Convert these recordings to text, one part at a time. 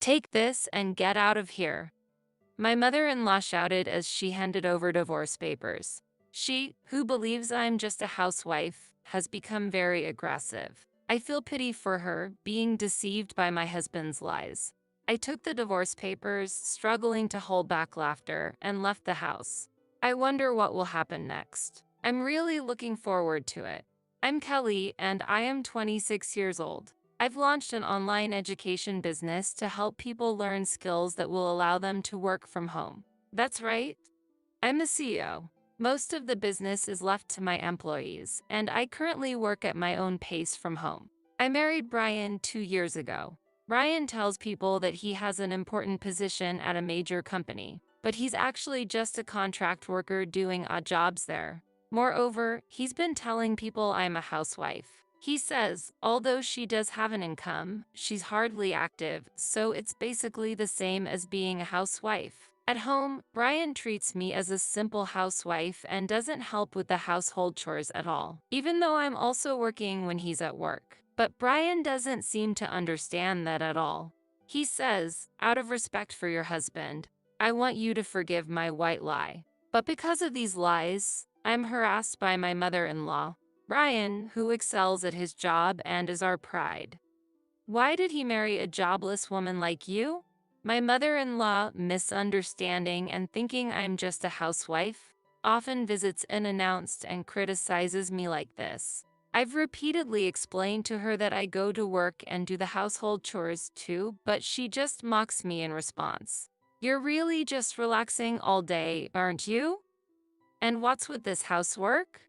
Take this and get out of here. My mother-in-law shouted as she handed over divorce papers. She, who believes I'm just a housewife, has become very aggressive. I feel pity for her, being deceived by my husband's lies. I took the divorce papers, struggling to hold back laughter, and left the house. I wonder what will happen next. I'm really looking forward to it. I'm Kelly, and I am 26 years old. I've launched an online education business to help people learn skills that will allow them to work from home. That's right, I'm the CEO. Most of the business is left to my employees, and I currently work at my own pace from home. I married Brian 2 years ago. Brian tells people that he has an important position at a major company, but he's actually just a contract worker doing odd jobs there. Moreover, he's been telling people I'm a housewife. He says, although she does have an income, she's hardly active, so it's basically the same as being a housewife. At home, Brian treats me as a simple housewife and doesn't help with the household chores at all, even though I'm also working when he's at work. But Brian doesn't seem to understand that at all. He says, out of respect for your husband, I want you to forgive my white lie. But because of these lies, I'm harassed by my mother-in-law, Brian, who excels at his job and is our pride. Why did he marry a jobless woman like you? My mother-in-law, misunderstanding and thinking I'm just a housewife, often visits unannounced and criticizes me like this. I've repeatedly explained to her that I go to work and do the household chores too, but she just mocks me in response. You're really just relaxing all day, aren't you? And what's with this housework?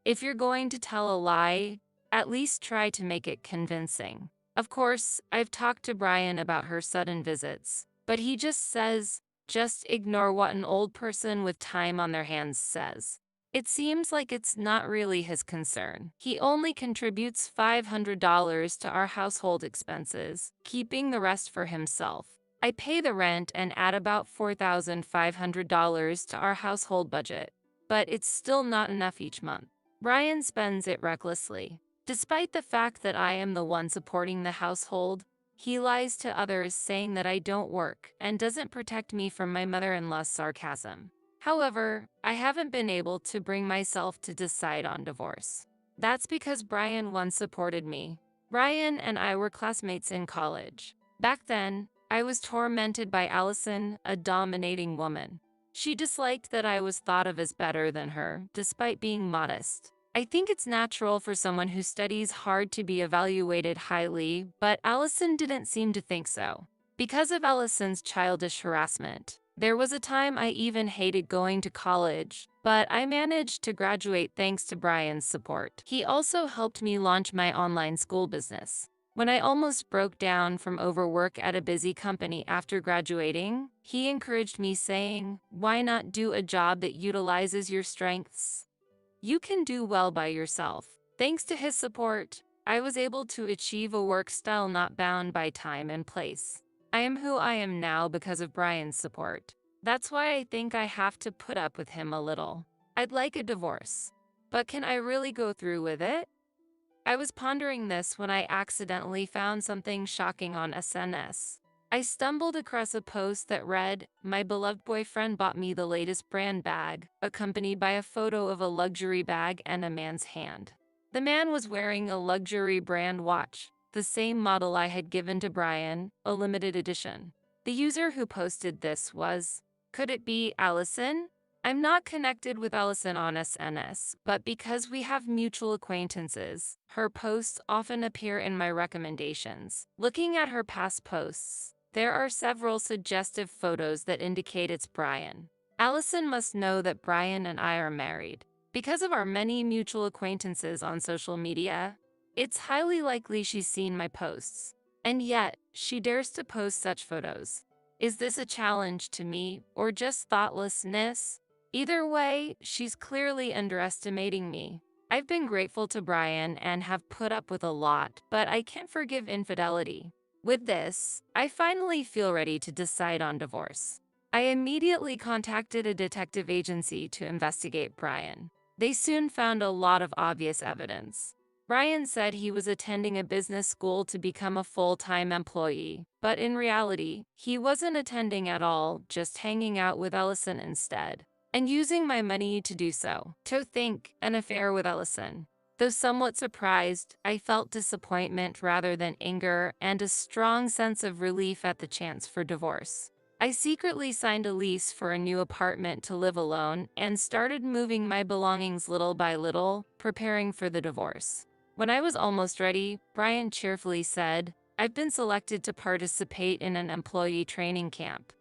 If you're going to tell a lie, at least try to make it convincing. Of course, I've talked to Brian about her sudden visits, but he just says, just ignore what an old person with time on their hands says. It seems like it's not really his concern. He only contributes $500 to our household expenses, keeping the rest for himself. I pay the rent and add about $4,500 to our household budget, but it's still not enough each month. Brian spends it recklessly. Despite the fact that I am the one supporting the household, he lies to others saying that I don't work and doesn't protect me from my mother-in-law's sarcasm. However, I haven't been able to bring myself to decide on divorce. That's because Brian once supported me. Brian and I were classmates in college. Back then, I was tormented by Allison, a dominating woman. She disliked that I was thought of as better than her, despite being modest. I think it's natural for someone who studies hard to be evaluated highly, but Allison didn't seem to think so. Because of Allison's childish harassment, there was a time I even hated going to college, but I managed to graduate thanks to Brian's support. He also helped me launch my online school business. When I almost broke down from overwork at a busy company after graduating, he encouraged me saying, why not do a job that utilizes your strengths? You can do well by yourself. Thanks to his support, I was able to achieve a work style not bound by time and place. I am who I am now because of Brian's support. That's why I think I have to put up with him a little. I'd like a divorce, but can I really go through with it? I was pondering this when I accidentally found something shocking on SNS. I stumbled across a post that read, my beloved boyfriend bought me the latest brand bag, accompanied by a photo of a luxury bag and a man's hand. The man was wearing a luxury brand watch, the same model I had given to Brian, a limited edition. The user who posted this was, could it be Allison? I'm not connected with Allison on SNS, but because we have mutual acquaintances, her posts often appear in my recommendations. Looking at her past posts, there are several suggestive photos that indicate it's Brian. Allison must know that Brian and I are married. Because of our many mutual acquaintances on social media, it's highly likely she's seen my posts. And yet, she dares to post such photos. Is this a challenge to me, or just thoughtlessness? Either way, she's clearly underestimating me. I've been grateful to Brian and have put up with a lot, but I can't forgive infidelity. With this, I finally feel ready to decide on divorce. I immediately contacted a detective agency to investigate Brian. They soon found a lot of obvious evidence. Brian said he was attending a business school to become a full-time employee, but in reality, he wasn't attending at all, just hanging out with Ellison instead, and using my money to do so. To think, an affair with Ellison. Though somewhat surprised, I felt disappointment rather than anger and a strong sense of relief at the chance for divorce. I secretly signed a lease for a new apartment to live alone and started moving my belongings little by little, preparing for the divorce. When I was almost ready, Brian cheerfully said, "I've been selected to participate in an employee training camp.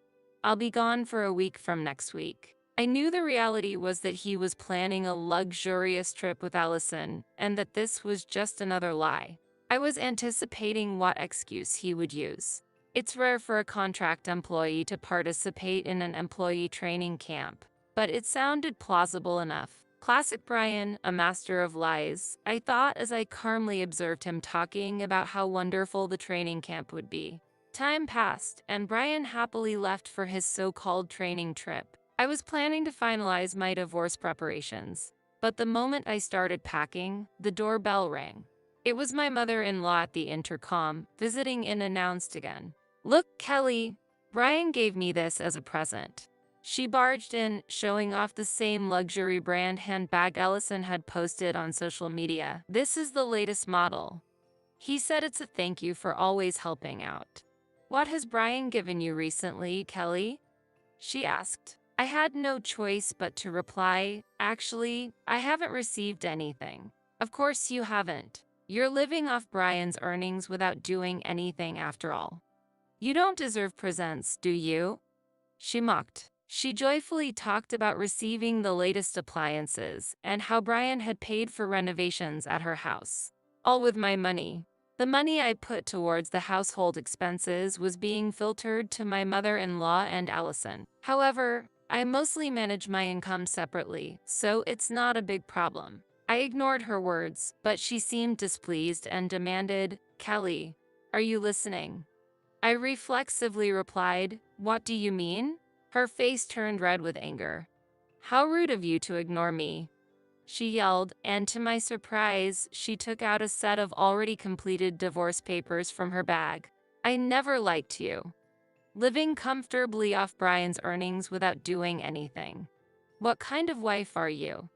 I'll be gone for a week from next week." I knew the reality was that he was planning a luxurious trip with Allison, and that this was just another lie. I was anticipating what excuse he would use. It's rare for a contract employee to participate in an employee training camp, but it sounded plausible enough. Classic Brian, a master of lies, I thought as I calmly observed him talking about how wonderful the training camp would be. Time passed, and Brian happily left for his so-called training trip. I was planning to finalize my divorce preparations, but the moment I started packing, the doorbell rang. It was my mother-in-law at the intercom, visiting and announced again. "Look, Kelly, Brian gave me this as a present." She barged in, showing off the same luxury brand handbag Ellison had posted on social media. "This is the latest model. He said it's a thank you for always helping out." "What has Brian given you recently, Kelly?" she asked. I had no choice but to reply, "Actually, I haven't received anything." "Of course you haven't. You're living off Brian's earnings without doing anything after all. You don't deserve presents, do you?" she mocked. She joyfully talked about receiving the latest appliances and how Brian had paid for renovations at her house. All with my money. The money I put towards the household expenses was being filtered to my mother-in-law and Allison. However, I mostly manage my income separately, so it's not a big problem. I ignored her words, but she seemed displeased and demanded, "Kelly, are you listening?" I reflexively replied, "What do you mean?" Her face turned red with anger. "How rude of you to ignore me," she yelled, and to my surprise, she took out a set of already completed divorce papers from her bag. "I never liked you. Living comfortably off Brian's earnings without doing anything. What kind of wife are you?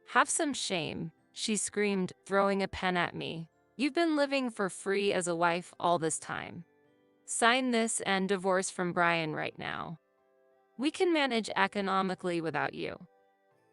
Have some shame," she screamed, throwing a pen at me. "You've been living for free as a wife all this time. Sign this and divorce from Brian right now. We can manage economically without you.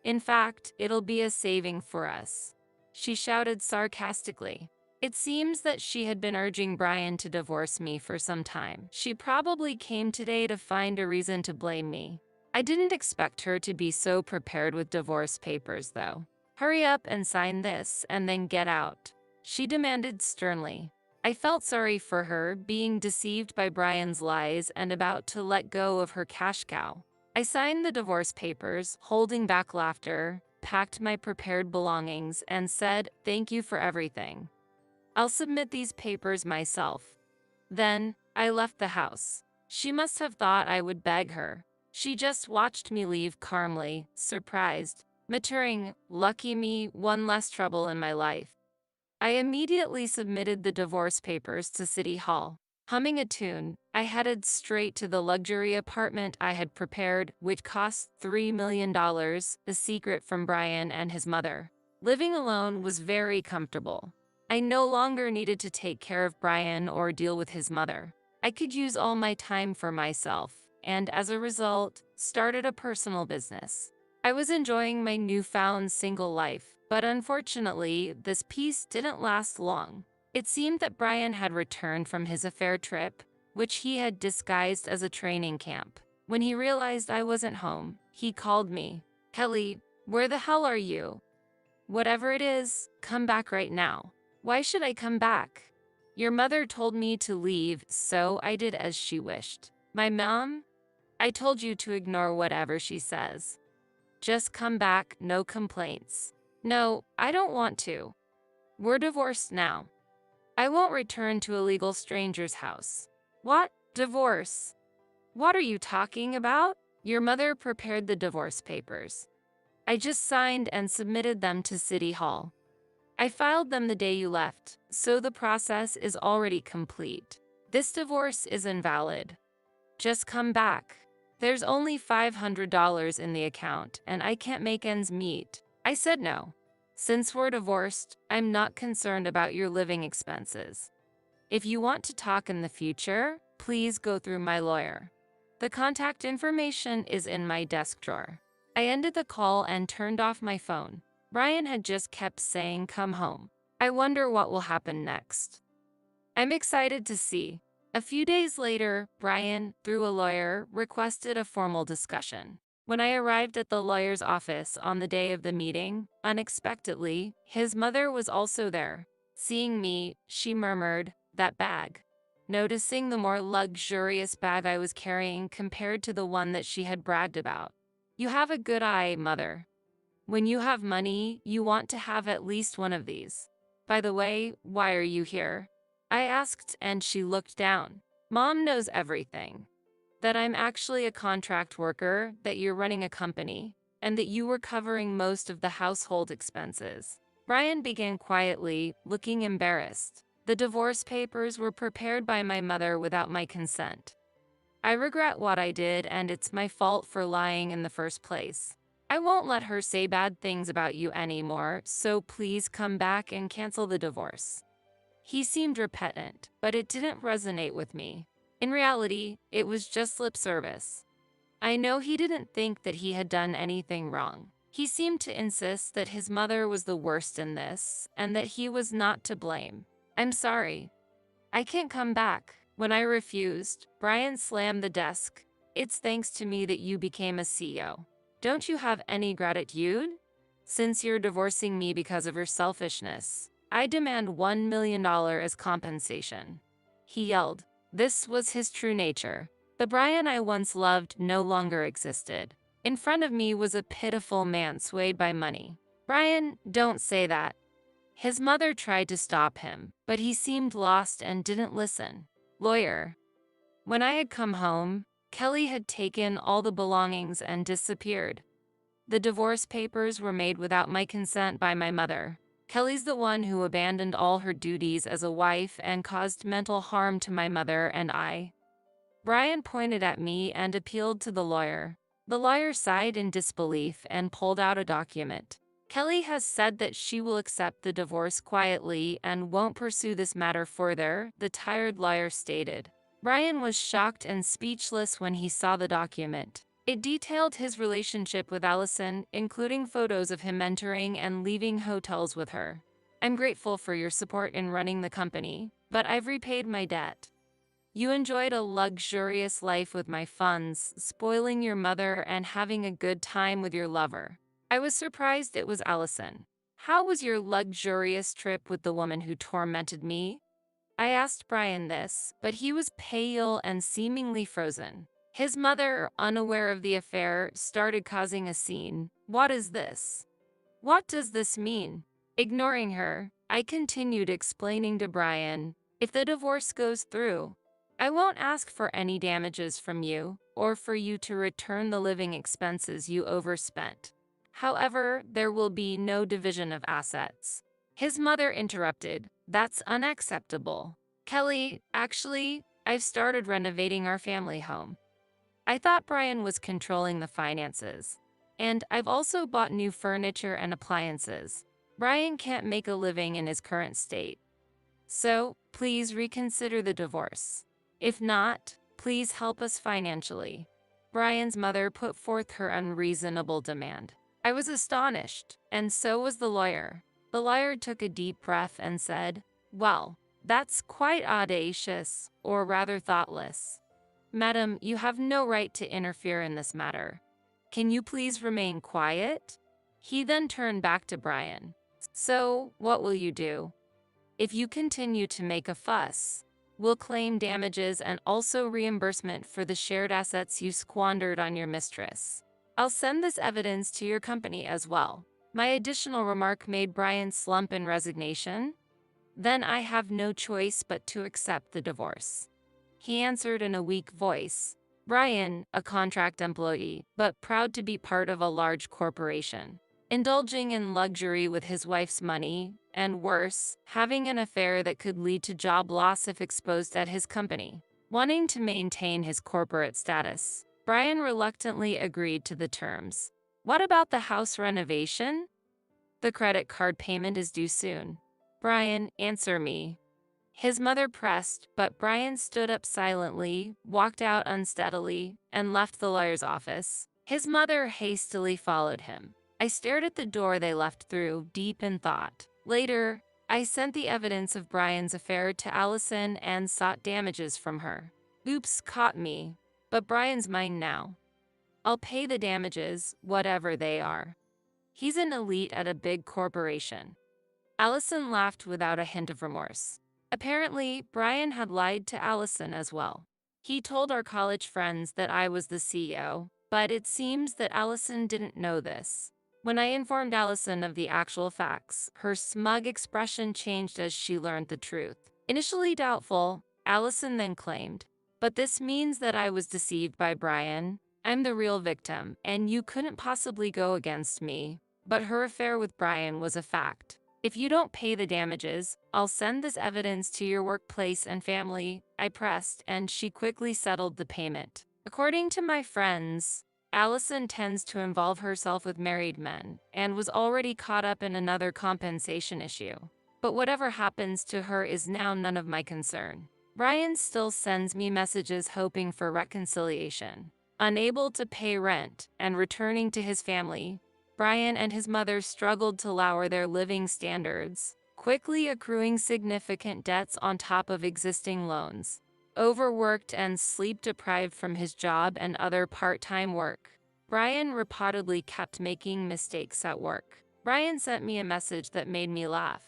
In fact, it'll be a saving for us," she shouted sarcastically. It seems that she had been urging Brian to divorce me for some time. She probably came today to find a reason to blame me. I didn't expect her to be so prepared with divorce papers, though. "Hurry up and sign this, and then get out," she demanded sternly. I felt sorry for her, being deceived by Brian's lies and about to let go of her cash cow. I signed the divorce papers, holding back laughter, packed my prepared belongings, and said, "Thank you for everything. I'll submit these papers myself." Then, I left the house. She must have thought I would beg her. She just watched me leave calmly, surprised, muttering, "Lucky me, one less trouble in my life." I immediately submitted the divorce papers to City Hall. Humming a tune, I headed straight to the luxury apartment I had prepared, which cost $3 million, the secret from Brian and his mother. Living alone was very comfortable. I no longer needed to take care of Brian or deal with his mother. I could use all my time for myself, and as a result, started a personal business. I was enjoying my newfound single life, but unfortunately, this peace didn't last long. It seemed that Brian had returned from his affair trip, which he had disguised as a training camp. When he realized I wasn't home, he called me. "Kelly, where the hell are you? Whatever it is, come back right now." "Why should I come back? Your mother told me to leave, so I did as she wished." "My mom? I told you to ignore whatever she says. Just come back, no complaints." "No, I don't want to. We're divorced now. I won't return to a legal stranger's house." "What? Divorce? What are you talking about?" "Your mother prepared the divorce papers. I just signed and submitted them to City Hall. I filed them the day you left, so the process is already complete. This divorce is invalid. Just come back. There's only $500 in the account, and I can't make ends meet. I said no. Since we're divorced, I'm not concerned about your living expenses. If you want to talk in the future, please go through my lawyer. The contact information is in my desk drawer. I ended the call and turned off my phone. Brian had just kept saying, "Come home." I wonder what will happen next. I'm excited to see. A few days later, Brian, through a lawyer, requested a formal discussion. When I arrived at the lawyer's office on the day of the meeting, unexpectedly, his mother was also there. Seeing me, she murmured, "That bag." Noticing the more luxurious bag I was carrying compared to the one that she had bragged about. "You have a good eye, mother. When you have money, you want to have at least one of these. By the way, why are you here?" I asked, and she looked down. "Mom knows everything. That I'm actually a contract worker, that you're running a company, and that you were covering most of the household expenses." Brian began quietly, looking embarrassed. "The divorce papers were prepared by my mother without my consent. I regret what I did, and it's my fault for lying in the first place. I won't let her say bad things about you anymore, so please come back and cancel the divorce." He seemed repentant, but it didn't resonate with me. In reality, it was just lip service. I know he didn't think that he had done anything wrong. He seemed to insist that his mother was the worst in this, and that he was not to blame. "I'm sorry. I can't come back." When I refused, Brian slammed the desk. "It's thanks to me that you became a CEO. Don't you have any gratitude? Since you're divorcing me because of your selfishness, I demand $1 million as compensation." He yelled. This was his true nature. The Brian I once loved no longer existed. In front of me was a pitiful man swayed by money. "Brian, don't say that." His mother tried to stop him, but he seemed lost and didn't listen. Lawyer. When I had come home, Kelly had taken all the belongings and disappeared. The divorce papers were made without my consent by my mother. Kelly's the one who abandoned all her duties as a wife and caused mental harm to my mother and I. Brian pointed at me and appealed to the lawyer. The lawyer sighed in disbelief and pulled out a document. "Kelly has said that she will accept the divorce quietly and won't pursue this matter further," the tired lawyer stated. Brian was shocked and speechless when he saw the document. It detailed his relationship with Allison, including photos of him entering and leaving hotels with her. "I'm grateful for your support in running the company, but I've repaid my debt. You enjoyed a luxurious life with my funds, spoiling your mother and having a good time with your lover." I was surprised it was Allison. "How was your luxurious trip with the woman who tormented me?" I asked Brian this, but he was pale and seemingly frozen. His mother, unaware of the affair, started causing a scene. "What is this? What does this mean?" Ignoring her, I continued explaining to Brian, "If the divorce goes through, I won't ask for any damages from you, or for you to return the living expenses you overspent. However, there will be no division of assets." His mother interrupted. "That's unacceptable. Kelly, actually, I've started renovating our family home." I thought Brian was controlling the finances. "And I've also bought new furniture and appliances." Brian can't make a living in his current state. "So, please reconsider the divorce. If not, please help us financially." Brian's mother put forth her unreasonable demand. I was astonished, and so was the lawyer. The lawyer took a deep breath and said, "Well, that's quite audacious, or rather thoughtless. Madam, you have no right to interfere in this matter. Can you please remain quiet?" He then turned back to Brian. "So, what will you do? If you continue to make a fuss, we'll claim damages and also reimbursement for the shared assets you squandered on your mistress. I'll send this evidence to your company as well." My additional remark made Brian slump in resignation. "Then I have no choice but to accept the divorce," he answered in a weak voice. Brian, a contract employee, but proud to be part of a large corporation, indulging in luxury with his wife's money, and worse, having an affair that could lead to job loss if exposed at his company. Wanting to maintain his corporate status, Brian reluctantly agreed to the terms. What about the house renovation? The credit card payment is due soon. Brian, answer me. His mother pressed, but Brian stood up silently, walked out unsteadily, and left the lawyer's office. His mother hastily followed him. I stared at the door they left through, deep in thought. Later, I sent the evidence of Brian's affair to Allison and sought damages from her. Oops, caught me. But Brian's mine now. I'll pay the damages, whatever they are. He's an elite at a big corporation. Allison laughed without a hint of remorse. Apparently, Brian had lied to Allison as well. He told our college friends that I was the CEO, but it seems that Allison didn't know this. When I informed Allison of the actual facts, her smug expression changed as she learned the truth. Initially doubtful, Allison then claimed, "But this means that I was deceived by Brian. I'm the real victim, and you couldn't possibly go against me." But her affair with Brian was a fact. "If you don't pay the damages, I'll send this evidence to your workplace and family," I pressed, and she quickly settled the payment. According to my friends, Allison tends to involve herself with married men and was already caught up in another compensation issue. But whatever happens to her is now none of my concern. Brian still sends me messages hoping for reconciliation. Unable to pay rent and returning to his family, Brian and his mother struggled to lower their living standards, quickly accruing significant debts on top of existing loans. Overworked and sleep-deprived from his job and other part-time work, Brian reportedly kept making mistakes at work. Brian sent me a message that made me laugh.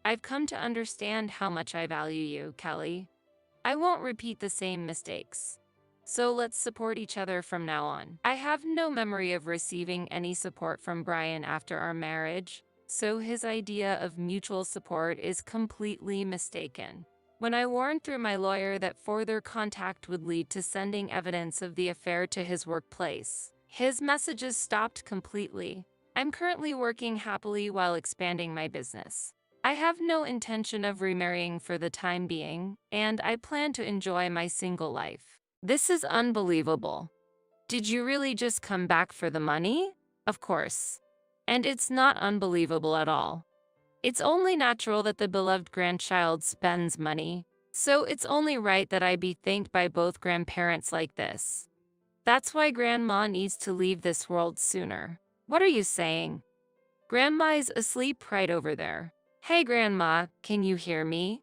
"I've come to understand how much I value you, Kelly. I won't repeat the same mistakes. So let's support each other from now on." I have no memory of receiving any support from Brian after our marriage, so his idea of mutual support is completely mistaken. When I warned through my lawyer that further contact would lead to sending evidence of the affair to his workplace, his messages stopped completely. I'm currently working happily while expanding my business. I have no intention of remarrying for the time being, and I plan to enjoy my single life. This is unbelievable. Did you really just come back for the money? Of course. And it's not unbelievable at all. It's only natural that the beloved grandchild spends money, so it's only right that I be thanked by both grandparents like this. That's why Grandma needs to leave this world sooner. What are you saying? Grandma's asleep right over there. Hey Grandma, can you hear me?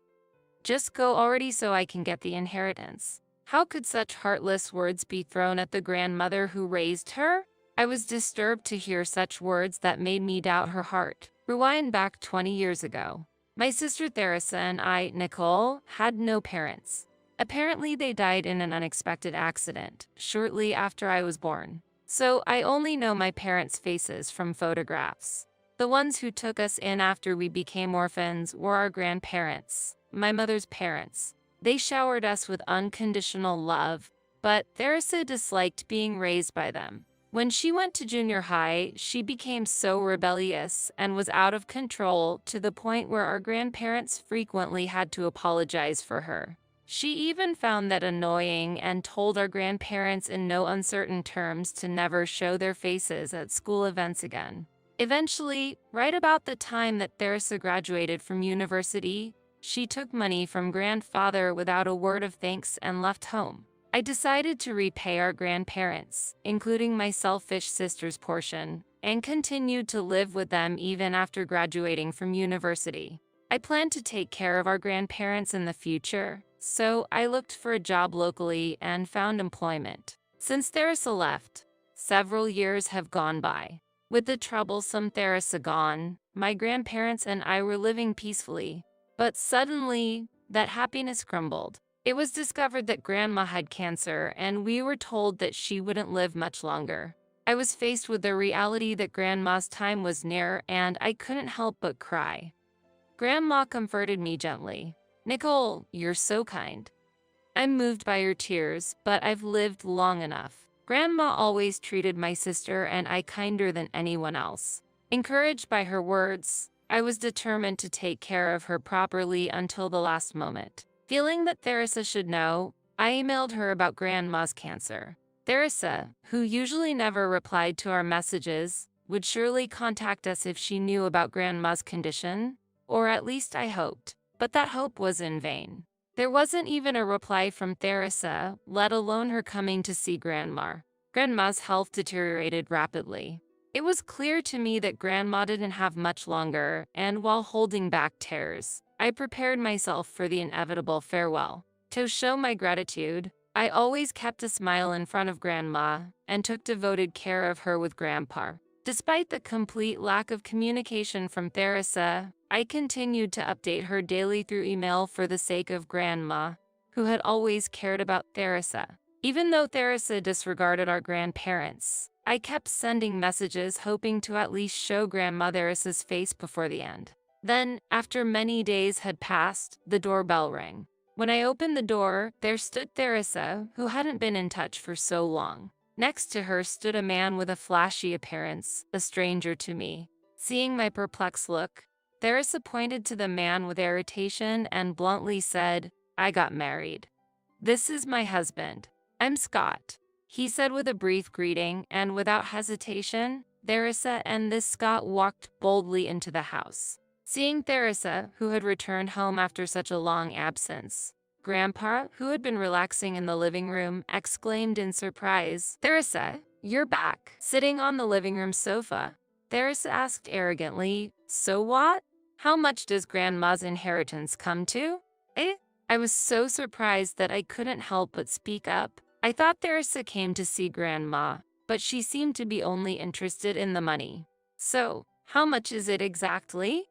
Just go already so I can get the inheritance. How could such heartless words be thrown at the grandmother who raised her? I was disturbed to hear such words that made me doubt her heart. Rewind back 20 years ago. My sister Theresa and I, Nicole, had no parents. Apparently they died in an unexpected accident, shortly after I was born. So I only know my parents' faces from photographs. The ones who took us in after we became orphans were our grandparents, my mother's parents. They showered us with unconditional love, but Theresa disliked being raised by them. When she went to junior high, she became so rebellious and was out of control to the point where our grandparents frequently had to apologize for her. She even found that annoying and told our grandparents in no uncertain terms to never show their faces at school events again. Eventually, right about the time that Theresa graduated from university, she took money from grandfather without a word of thanks and left home. I decided to repay our grandparents, including my selfish sister's portion, and continued to live with them even after graduating from university. I planned to take care of our grandparents in the future, so I looked for a job locally and found employment. Since Theresa left, several years have gone by. With the troublesome Theresa gone, my grandparents and I were living peacefully, but suddenly, that happiness crumbled. It was discovered that Grandma had cancer, and we were told that she wouldn't live much longer. I was faced with the reality that Grandma's time was near, and I couldn't help but cry. Grandma comforted me gently. "Nicole, you're so kind. I'm moved by your tears, but I've lived long enough." Grandma always treated my sister and I kinder than anyone else. Encouraged by her words, I was determined to take care of her properly until the last moment. Feeling that Theresa should know, I emailed her about Grandma's cancer. Theresa, who usually never replied to our messages, would surely contact us if she knew about Grandma's condition, or at least I hoped. But that hope was in vain. There wasn't even a reply from Theresa, let alone her coming to see Grandma. Grandma's health deteriorated rapidly. It was clear to me that Grandma didn't have much longer, and while holding back tears, I prepared myself for the inevitable farewell. To show my gratitude, I always kept a smile in front of Grandma and took devoted care of her with Grandpa. Despite the complete lack of communication from Theresa, I continued to update her daily through email for the sake of Grandma, who had always cared about Theresa. Even though Theresa disregarded our grandparents, I kept sending messages hoping to at least show Grandma Theresa's face before the end. Then, after many days had passed, the doorbell rang. When I opened the door, there stood Theresa, who hadn't been in touch for so long. Next to her stood a man with a flashy appearance, a stranger to me. Seeing my perplexed look, Theresa pointed to the man with irritation and bluntly said, "I got married. This is my husband. I'm Scott," he said with a brief greeting, and without hesitation, Theresa and this Scott walked boldly into the house. Seeing Theresa, who had returned home after such a long absence, Grandpa, who had been relaxing in the living room, exclaimed in surprise, "Theresa, you're back." Sitting on the living room sofa, Theresa asked arrogantly, "So what? How much does Grandma's inheritance come to?" Eh? I was so surprised that I couldn't help but speak up. I thought Theresa came to see Grandma, but she seemed to be only interested in the money. "So, how much is it exactly?"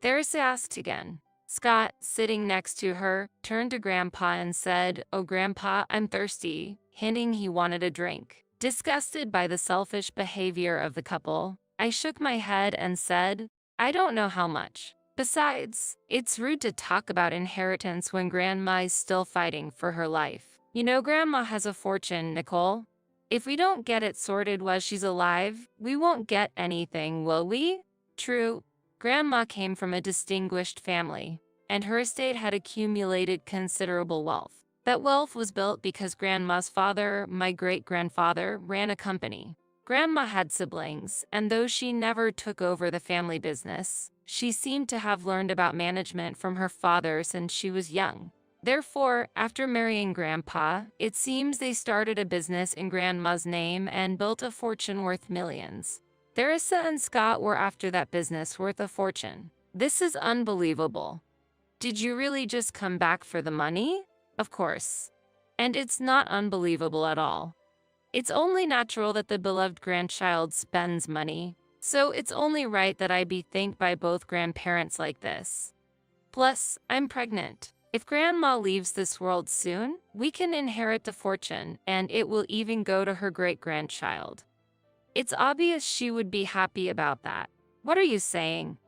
Theresa asked again. Scott, sitting next to her, turned to Grandpa and said, "Oh, Grandpa, I'm thirsty," hinting he wanted a drink. Disgusted by the selfish behavior of the couple, I shook my head and said, "I don't know how much. Besides, it's rude to talk about inheritance when Grandma is still fighting for her life. You know Grandma has a fortune, Nicole. If we don't get it sorted while she's alive, we won't get anything, will we?" True. Grandma came from a distinguished family, and her estate had accumulated considerable wealth. That wealth was built because Grandma's father, my great-grandfather, ran a company. Grandma had siblings, and though she never took over the family business, she seemed to have learned about management from her father since she was young. Therefore, after marrying Grandpa, it seems they started a business in Grandma's name and built a fortune worth millions. Theresa and Scott were after that business worth a fortune. This is unbelievable. Did you really just come back for the money? Of course. And it's not unbelievable at all. It's only natural that the beloved grandchild spends money, so it's only right that I be thanked by both grandparents like this. Plus, I'm pregnant. If Grandma leaves this world soon, we can inherit the fortune, and it will even go to her great-grandchild. It's obvious she would be happy about that. What are you saying?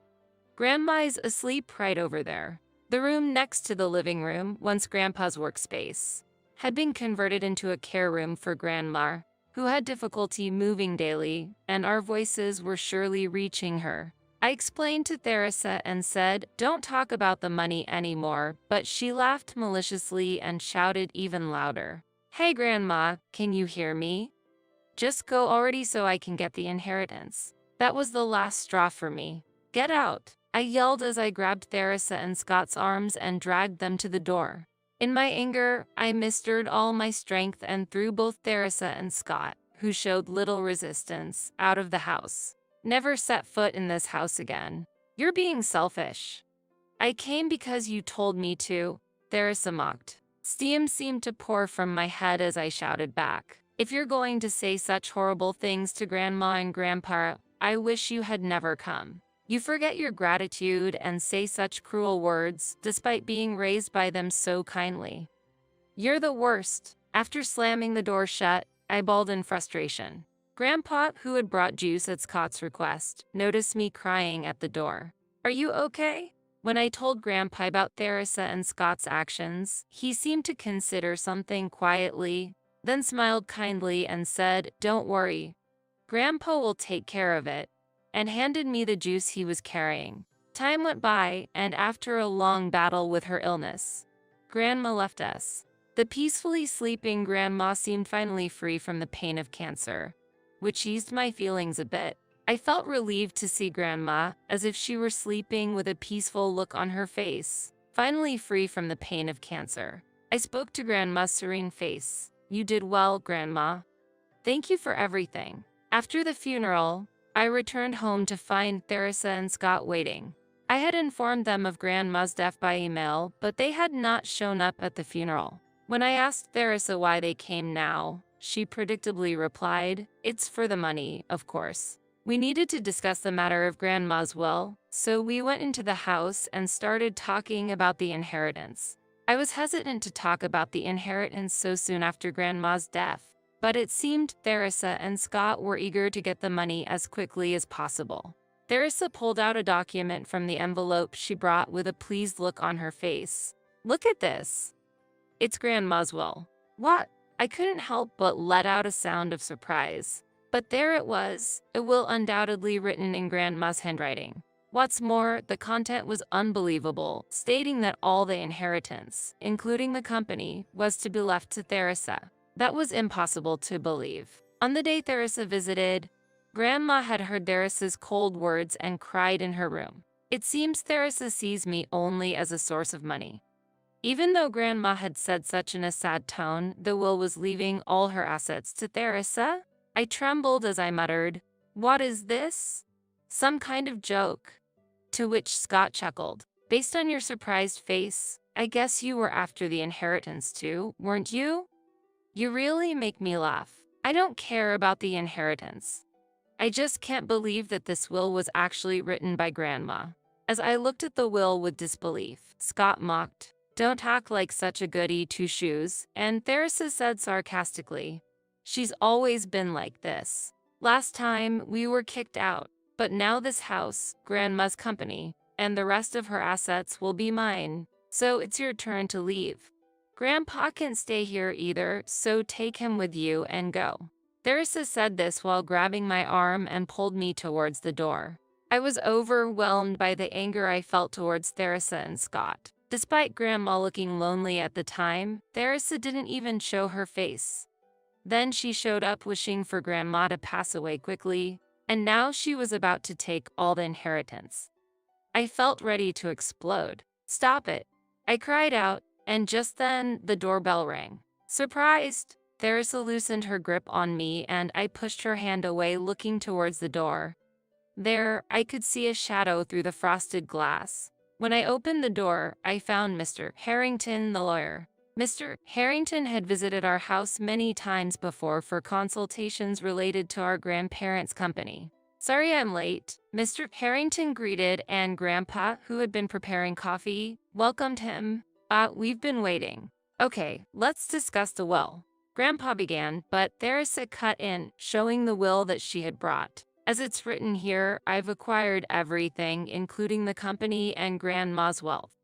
Grandma is asleep right over there. The room next to the living room, once Grandpa's workspace, had been converted into a care room for Grandma, who had difficulty moving daily, and our voices were surely reaching her. I explained to Theresa and said, "Don't talk about the money anymore," but she laughed maliciously and shouted even louder, "Hey Grandma, can you hear me? Just go already so I can get the inheritance." That was the last straw for me. "Get out," I yelled as I grabbed Theresa and Scott's arms and dragged them to the door. In my anger, I mustered all my strength and threw both Theresa and Scott, who showed little resistance, out of the house. "Never set foot in this house again. You're being selfish." "I came because you told me to," Theresa mocked. Steam seemed to pour from my head as I shouted back, "If you're going to say such horrible things to Grandma and Grandpa, I wish you had never come. You forget your gratitude and say such cruel words, despite being raised by them so kindly. You're the worst." After slamming the door shut, I bawled in frustration. Grandpa, who had brought juice at Scott's request, noticed me crying at the door. "Are you okay?" When I told Grandpa about Theresa and Scott's actions, he seemed to consider something quietly, then smiled kindly and said, "Don't worry. Grandpa will take care of it," and handed me the juice he was carrying. Time went by, and after a long battle with her illness, Grandma left us. The peacefully sleeping Grandma seemed finally free from the pain of cancer, which eased my feelings a bit. I felt relieved to see Grandma, as if she were sleeping with a peaceful look on her face, finally free from the pain of cancer. I spoke to Grandma's serene face. "You did well, Grandma. Thank you for everything." After the funeral, I returned home to find Theresa and Scott waiting. I had informed them of Grandma's death by email, but they had not shown up at the funeral. When I asked Theresa why they came now, she predictably replied, "It's for the money, of course." We needed to discuss the matter of Grandma's will, so we went into the house and started talking about the inheritance. I was hesitant to talk about the inheritance so soon after Grandma's death, but it seemed Theresa and Scott were eager to get the money as quickly as possible. Theresa pulled out a document from the envelope she brought with a pleased look on her face. "Look at this. It's Grandma's will." "What?" I couldn't help but let out a sound of surprise. But there it was, a will undoubtedly written in Grandma's handwriting. What's more, the content was unbelievable, stating that all the inheritance, including the company, was to be left to Theresa. That was impossible to believe. On the day Theresa visited, Grandma had heard Theresa's cold words and cried in her room. It seems Theresa sees me only as a source of money. Even though Grandma had said such in a sad tone, the will was leaving all her assets to Theresa. I trembled as I muttered, "What is this? Some kind of joke?" To which Scott chuckled. "Based on your surprised face, I guess you were after the inheritance too, weren't you?" You really make me laugh. I don't care about the inheritance. I just can't believe that this will was actually written by Grandma. As I looked at the will with disbelief, Scott mocked, "Don't act like such a goody two-shoes," and Theresa said sarcastically, "She's always been like this. Last time, we were kicked out, but now this house, Grandma's company, and the rest of her assets will be mine, so it's your turn to leave. Grandpa can't stay here either, so take him with you and go." Theresa said this while grabbing my arm and pulled me towards the door. I was overwhelmed by the anger I felt towards Theresa and Scott. Despite Grandma looking lonely at the time, Theresa didn't even show her face. Then she showed up wishing for Grandma to pass away quickly, and now she was about to take all the inheritance. I felt ready to explode. "Stop it!" I cried out, and just then the doorbell rang. Surprised, Theresa loosened her grip on me and I pushed her hand away, looking towards the door. There, I could see a shadow through the frosted glass. When I opened the door, I found Mr. Harrington, the lawyer. Mr. Harrington had visited our house many times before for consultations related to our grandparents' company. "Sorry I'm late," Mr. Harrington greeted, and Grandpa, who had been preparing coffee, welcomed him. We've been waiting." "Okay, let's discuss the will," Grandpa began, but Theresa cut in, showing the will that she had brought. "As it's written here, I've acquired everything, including the company and Grandma's wealth.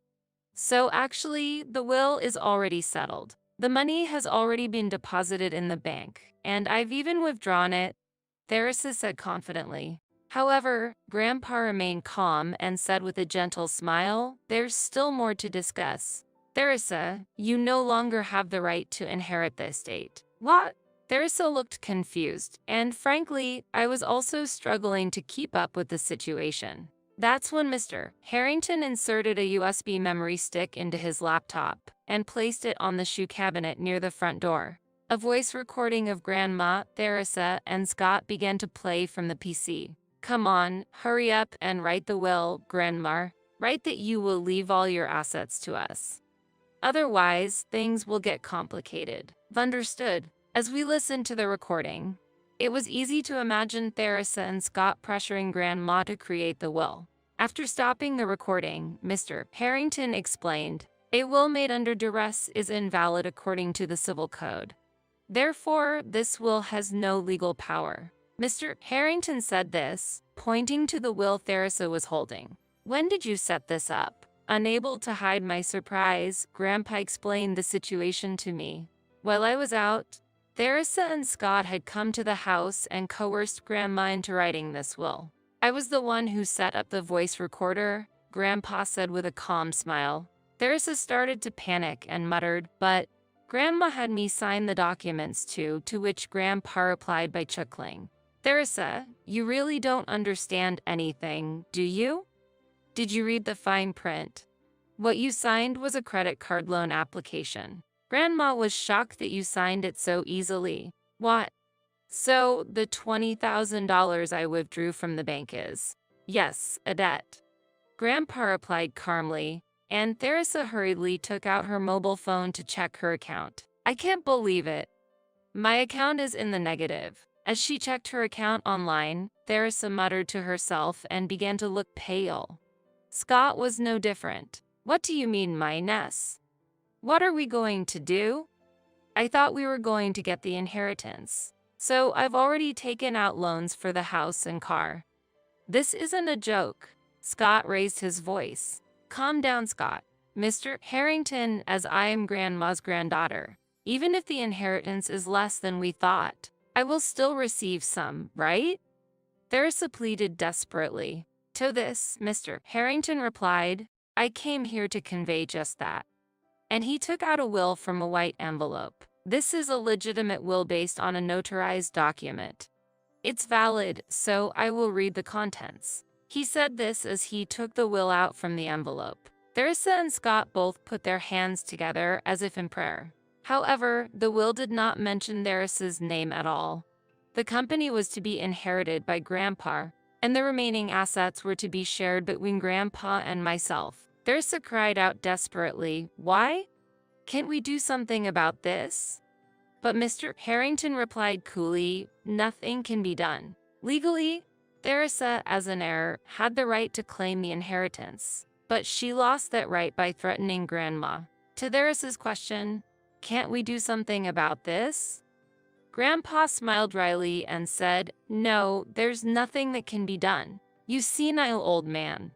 So actually, the will is already settled. The money has already been deposited in the bank, and I've even withdrawn it," Theresa said confidently. However, Grandpa remained calm and said with a gentle smile, "There's still more to discuss. Theresa, you no longer have the right to inherit the estate." "What?" Theresa looked confused, and frankly, I was also struggling to keep up with the situation. That's when Mr. Harrington inserted a USB memory stick into his laptop and placed it on the shoe cabinet near the front door. A voice recording of Grandma, Theresa, and Scott began to play from the PC. "Come on, hurry up and write the will, Grandma. Write that you will leave all your assets to us. Otherwise, things will get complicated." Understood. As we listened to the recording, it was easy to imagine Theresa and Scott pressuring Grandma to create the will. After stopping the recording, Mr. Harrington explained, "A will made under duress is invalid according to the Civil Code. Therefore, this will has no legal power." Mr. Harrington said this, pointing to the will Theresa was holding. "When did you set this up?" Unable to hide my surprise, Grandpa explained the situation to me. While I was out, Theresa and Scott had come to the house and coerced Grandma into writing this will. I was the one who set up the voice recorder, Grandpa said with a calm smile. Theresa started to panic and muttered, "But Grandma had me sign the documents too," to which Grandpa replied by chuckling. "Theresa, you really don't understand anything, do you? Did you read the fine print? What you signed was a credit card loan application. Grandma was shocked that you signed it so easily." "What? So the $20,000 I withdrew from the bank is?" "Yes, a debt," Grandpa replied calmly, and Theresa hurriedly took out her mobile phone to check her account. "I can't believe it. My account is in the negative." As she checked her account online, Theresa muttered to herself and began to look pale. Scott was no different. "What do you mean, my Ness? What are we going to do? I thought we were going to get the inheritance. So I've already taken out loans for the house and car." "This isn't a joke." Scott raised his voice. "Calm down, Scott. Mr. Harrington, as I am Grandma's granddaughter. Even if the inheritance is less than we thought, I will still receive some, right?" Theresa pleaded desperately. To this, Mr. Harrington replied, "I came here to convey just that." And he took out a will from a white envelope. "This is a legitimate will based on a notarized document. It's valid, so I will read the contents." He said this as he took the will out from the envelope. Theresa and Scott both put their hands together as if in prayer. However, the will did not mention Theresa's name at all. The company was to be inherited by Grandpa, and the remaining assets were to be shared between Grandpa and myself. Theresa cried out desperately, "Why? Can't we do something about this?" But Mr. Harrington replied coolly, "Nothing can be done. Legally, Theresa, as an heir, had the right to claim the inheritance, but she lost that right by threatening Grandma." To Theresa's question, "Can't we do something about this?" Grandpa smiled wryly and said, "No, there's nothing that can be done. You senile old man."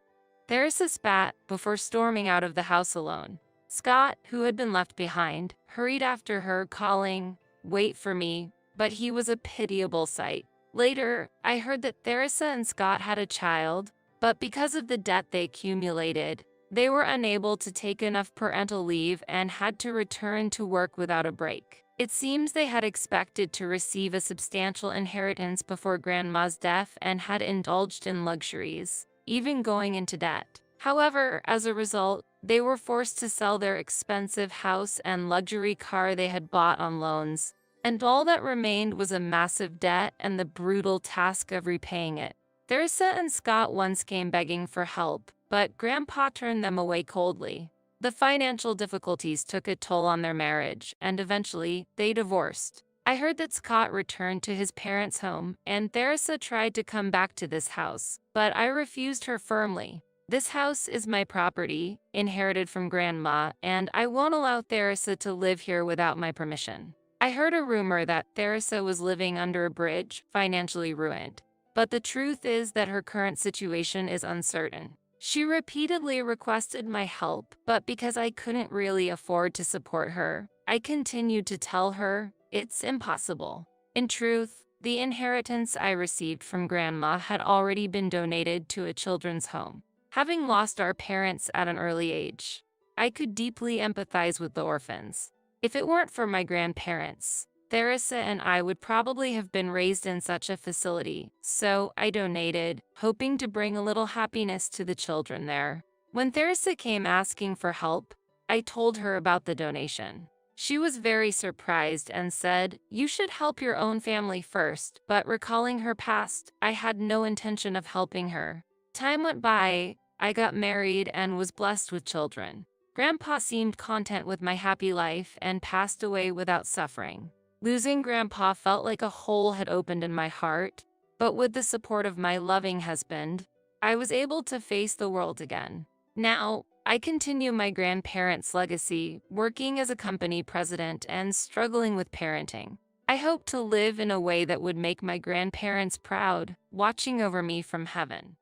Theresa spat before storming out of the house alone. Scott, who had been left behind, hurried after her, calling, "Wait for me," but he was a pitiable sight. Later, I heard that Theresa and Scott had a child, but because of the debt they accumulated, they were unable to take enough parental leave and had to return to work without a break. It seems they had expected to receive a substantial inheritance before Grandma's death and had indulged in luxuries, even going into debt. However, as a result, they were forced to sell their expensive house and luxury car they had bought on loans, and all that remained was a massive debt and the brutal task of repaying it. Theresa and Scott once came begging for help, but Grandpa turned them away coldly. The financial difficulties took a toll on their marriage, and eventually, they divorced. I heard that Scott returned to his parents' home, and Theresa tried to come back to this house, but I refused her firmly. "This house is my property, inherited from Grandma, and I won't allow Theresa to live here without my permission." I heard a rumor that Theresa was living under a bridge, financially ruined. But the truth is that her current situation is uncertain. She repeatedly requested my help, but because I couldn't really afford to support her, I continued to tell her it's impossible. In truth, the inheritance I received from Grandma had already been donated to a children's home. Having lost our parents at an early age, I could deeply empathize with the orphans. If it weren't for my grandparents, Theresa and I would probably have been raised in such a facility, so I donated, hoping to bring a little happiness to the children there. When Theresa came asking for help, I told her about the donation. She was very surprised and said, "You should help your own family first," but recalling her past, I had no intention of helping her. Time went by, I got married and was blessed with children. Grandpa seemed content with my happy life and passed away without suffering. Losing Grandpa felt like a hole had opened in my heart, but with the support of my loving husband, I was able to face the world again. Now, I continue my grandparents' legacy, working as a company president and struggling with parenting. I hope to live in a way that would make my grandparents proud, watching over me from heaven.